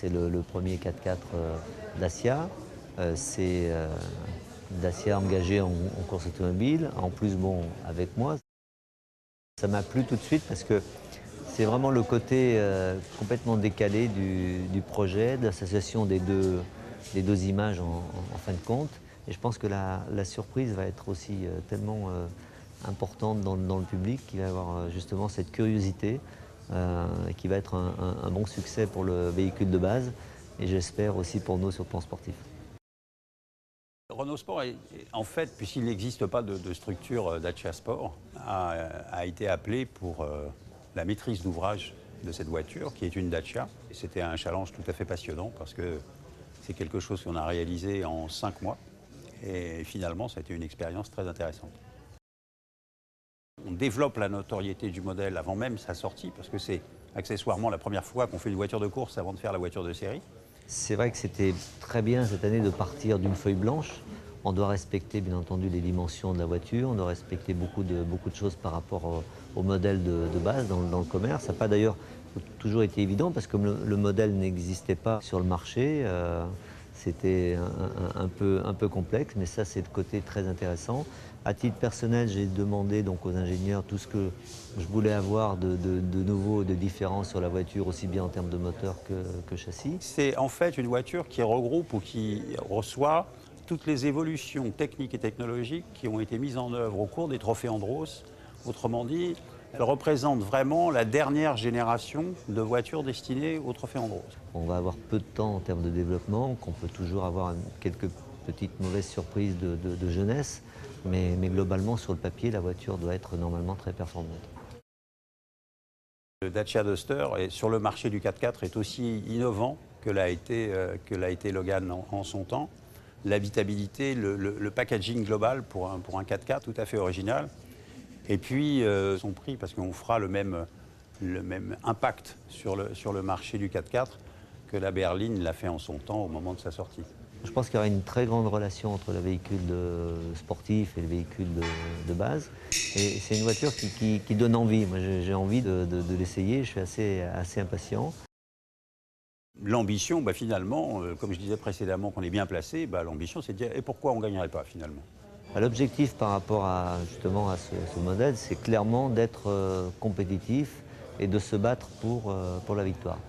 C'est le premier 4x4 Dacia. C'est Dacia engagé en course automobile. En plus, bon, avec moi, ça m'a plu tout de suite parce que c'est vraiment le côté complètement décalé du projet, de l'association des deux images en fin de compte. Et je pense que la surprise va être aussi tellement importante dans le public qu'il va y avoir justement cette curiosité qui va être un bon succès pour le véhicule de base et j'espère aussi pour nous sur le plan sportif. Renault Sport, en fait, puisqu'il n'existe pas de structure Dacia Sport, a été appelé pour la maîtrise d'ouvrage de cette voiture, qui est une Dacia. C'était un challenge tout à fait passionnant parce que c'est quelque chose qu'on a réalisé en 5 mois. Et finalement, ça a été une expérience très intéressante. On développe la notoriété du modèle avant même sa sortie, parce que c'est accessoirement la première fois qu'on fait une voiture de course avant de faire la voiture de série. C'est vrai que c'était très bien cette année de partir d'une feuille blanche. On doit respecter bien entendu les dimensions de la voiture, on doit respecter beaucoup de choses par rapport au modèle de base dans le commerce. Ça n'a pas d'ailleurs toujours été évident parce que le modèle n'existait pas sur le marché. C'était un peu complexe, mais ça c'est le côté très intéressant. À titre personnel, j'ai demandé donc aux ingénieurs tout ce que je voulais avoir de nouveau, de différent sur la voiture, aussi bien en termes de moteur que châssis. C'est en fait une voiture qui regroupe ou qui reçoit toutes les évolutions techniques et technologiques qui ont été mises en œuvre au cours des trophées Andros. Autrement dit, elle représente vraiment la dernière génération de voitures destinées au trophée Andros. On va avoir peu de temps en termes de développement, qu'on peut toujours avoir quelques petites mauvaises surprises de jeunesse, mais globalement sur le papier, la voiture doit être normalement très performante. Le Dacia Duster sur le marché du 4x4 est aussi innovant que l'a été Logan en son temps. L'habitabilité, le packaging global pour un 4x4 tout à fait original. Et puis son prix, parce qu'on fera le même impact sur le marché du 4x4 que la berline l'a fait en son temps au moment de sa sortie. Je pense qu'il y aura une très grande relation entre le véhicule sportif et le véhicule de base. Et c'est une voiture qui donne envie. Moi, j'ai envie de l'essayer, je suis assez impatient. L'ambition, finalement, comme je disais précédemment qu'on est bien placé, l'ambition c'est de dire et pourquoi on ne gagnerait pas finalement. L'objectif par rapport justement à ce modèle, c'est clairement d'être compétitif et de se battre pour la victoire.